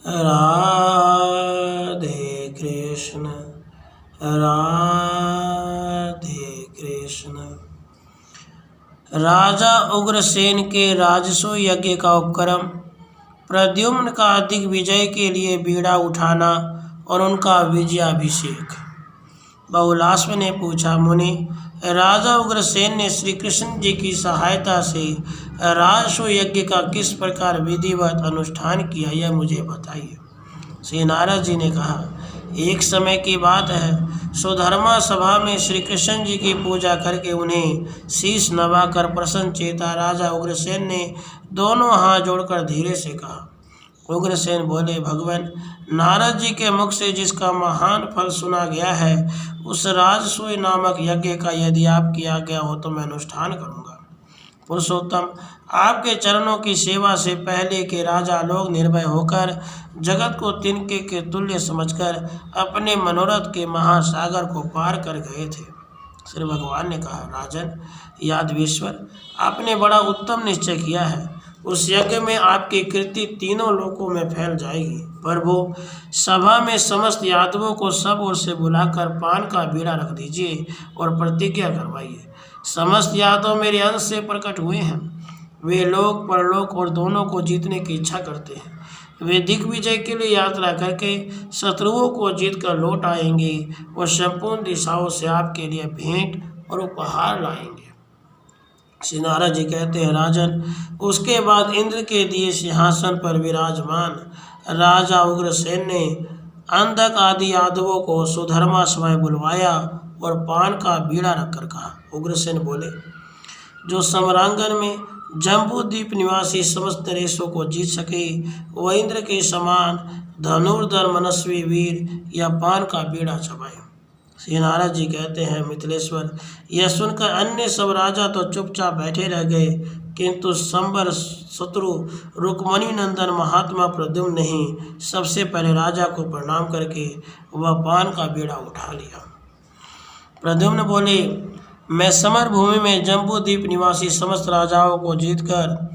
राधे कृष्ण राधे कृष्ण। राजा उग्रसेन के राजसू यज्ञ का उपक्रम, प्रद्युम्न का दिग्विजय के लिए बीड़ा उठाना और उनका विजयाभिषेक। बहुलाश्व ने पूछा, मुनि, राजा उग्रसेन ने श्री कृष्ण जी की सहायता से राजसू यज्ञ का किस प्रकार विधिवत अनुष्ठान किया, यह मुझे बताइए। श्री नारद जी ने कहा, एक समय की बात है, सुधर्मा सभा में श्री कृष्ण जी की पूजा करके उन्हें शीश नवाकर प्रसन्न चेता राजा उग्रसेन ने दोनों हाथ जोड़कर धीरे से कहा। उग्रसेन बोले, भगवान, नारद जी के मुख से जिसका महान फल सुना गया है, उस राजसूय नामक यज्ञ का यदि आपकी आज्ञा हो तो मैं अनुष्ठान करूँगा। पुरुषोत्तम, आपके चरणों की सेवा से पहले के राजा लोग निर्भय होकर जगत को तिनके के तुल्य समझकर अपने मनोरथ के महासागर को पार कर गए थे। श्री भगवान ने कहा, राजन यादवेश्वर, आपने बड़ा उत्तम निश्चय किया है। उस यज्ञ में आपकी कीर्ति तीनों लोकों में फैल जाएगी। प्रभु, सभा में समस्त यादवों को सब ओर से बुलाकर पान का बीड़ा रख दीजिए और प्रतिज्ञा करवाइए। समस्त यादव मेरे अंश से प्रकट हुए हैं। वे लोक परलोक और दोनों को जीतने की इच्छा करते हैं। वे दिग्विजय के लिए यात्रा करके शत्रुओं को जीत कर लौट आएंगे और संपूर्ण दिशाओं से आपके लिए भेंट और उपहार लाएंगे। श्री नारद जी कहते हैं, राजन, उसके बाद इंद्र के दिए सिंहासन पर विराजमान राजा उग्रसेन ने अंधक आदि यादवों को सुधर्मा समय बुलवाया और पान का बीड़ा रखकर कहा। उग्रसेन बोले, जो सम्रांगण में जम्बूद्वीप निवासी समस्त नरेशों को जीत सके, वह इंद्र के समान धनुर्धर मनस्वी वीर या पान का बीड़ा चबाए। श्री नारद जी कहते हैं, मिथिलेश्वर, यह सुनकर अन्य सब राजा तो चुपचाप बैठे रह गए, किंतु संबर शत्रु रुक्मणी नंदन महात्मा प्रद्युम्न ने ही सबसे पहले राजा को प्रणाम करके वह पान का बीड़ा उठा लिया। प्रद्युम्न बोले, मैं समर भूमि में जम्बूद्वीप निवासी समस्त राजाओं को जीतकर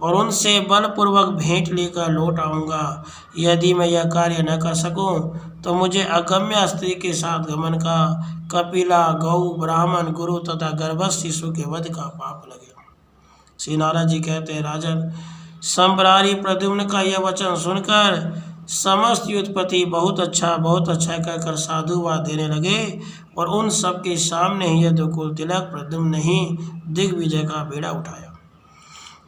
और उनसे बलपूर्वक भेंट लेकर लौट आऊँगा। यदि मैं यह कार्य न कर सकूं तो मुझे अगम्य स्त्री के साथ गमन का, कपिला, गौ, ब्राह्मण, गुरु तथा गर्भस्थ शिशु के वध का पाप लगेगा। श्री नारद जी कहते हैं, राजन, सम्रारी प्रद्युम्न का यह वचन सुनकर समस्त युद्धपति बहुत अच्छा कहकर साधुवाद देने लगे और उन सब के सामने ही यदुकुल तिलक प्रद्युम्न ने ही दिग्विजय का बीड़ा उठाया।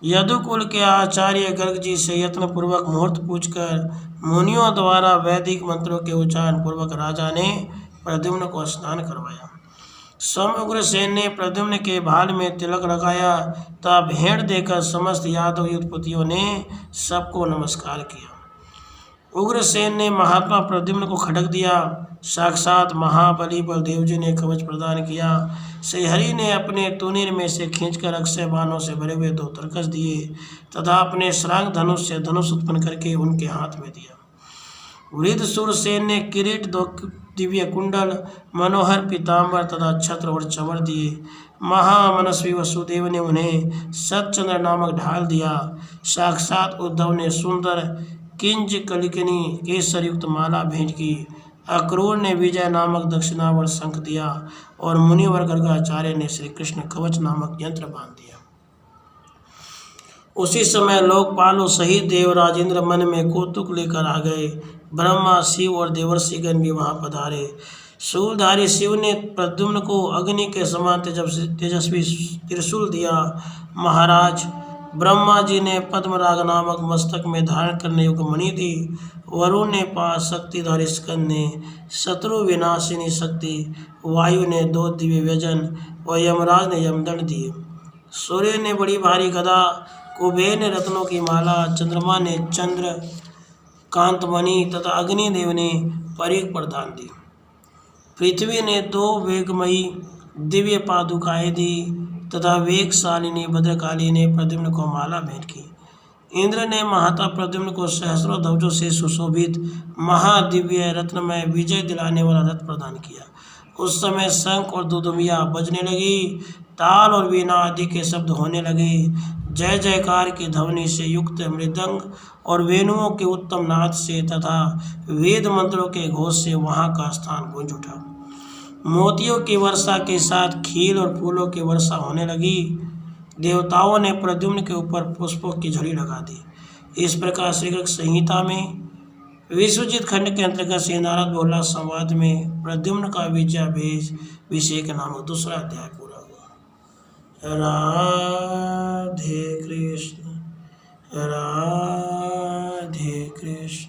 यदुकुल के आचार्य गर्ग जी से यत्नपूर्वक मुहूर्त पूछकर मुनियों द्वारा वैदिक मंत्रों के उच्चारण पूर्वक राजा ने प्रद्युम्न को स्नान करवाया। सौम्य उग्रसेन ने प्रद्युम्न के भाल में तिलक लगाया, तब भेंट देकर समस्त यादव युद्धपतियों ने सबको नमस्कार किया। उग्रसेन ने महात्मा प्रद्युम्न को खड्ग दिया। साक्षात महाबली बलदेव जी ने कवच प्रदान किया। श्रीहरि ने अपने तुनीर में से खींचकर अक्षय बाणों से भरे हुए 2 तरकस दिए तथा अपने श्रांग धनुष से धनुष उत्पन्न करके उनके हाथ में दिया। वृद्ध सूरसेन ने किरीट, 2 दिव्य कुंडल, मनोहर पीताम्बर तथा छत्र और चमर दिए। महामनस्वी वसुदेव ने उन्हें सतचंद्र नामक ढाल दिया। साक्षात उद्धव ने सुंदर किंज कलिकनी केसर युक्त माला भेंट की। अक्रूर ने विजय नामक दक्षिणावर शंख दिया और मुनिवर गर्गाचार्य ने श्री कृष्ण कवच नामक यंत्र बांध दिया। उसी समय लोकपालों सहित देवराज इंद्र मन में कौतुक लेकर आ गए। ब्रह्मा, शिव और देवर्षिगण भी वहां पधारे। शूलधारी शिव ने प्रद्युम्न को अग्नि के समान तेजस्वी त्रिशूल दिया। महाराज, ब्रह्मा जी ने पद्मराग नामक मस्तक में धारण करने योग्य मणि दी। वरुण ने 5 शक्तिधारी स्कंद ने शत्रु विनाशिनी शक्ति, वायु ने 2 दिव्य व्यजन और यमराज ने यमदंड दिए। सूर्य ने बड़ी भारी गदा, कुबेर ने रत्नों की माला, चंद्रमा ने चंद्र कांतमणि तथा अग्निदेव ने परीख प्रदान दी। पृथ्वी ने 2 वेगमयी दिव्य पादुकाएं दी तथा वेगशालिनी भद्रकाली ने प्रद्युम्न को माला भेंट की। इंद्र ने महाता प्रद्युम्न को सहस्रों ध्वजों से सुशोभित महादिव्य रत्नमय विजय दिलाने वाला रथ प्रदान किया। उस समय शंख और दुदुमिया बजने लगी, ताल और वीणा आदि के शब्द होने लगे। जय जयकार की ध्वनि से युक्त मृदंग और वेणुओं के उत्तम नाद से तथा वेद मंत्रों के घोष से वहां का स्थान गूंज उठा। मोतियों की वर्षा के साथ खील और फूलों की वर्षा होने लगी। देवताओं ने प्रद्युम्न के ऊपर पुष्पों की झड़ी लगा दी। इस प्रकार श्रीकृष्ण संहिता में विश्वजित खंड के अंतर्गत श्री नारद बहुला संवाद में प्रद्युम्न का विजयाभिषेक नामक दूसरा अध्याय पूरा हुआ। राधे कृष्ण, राधे कृष्ण।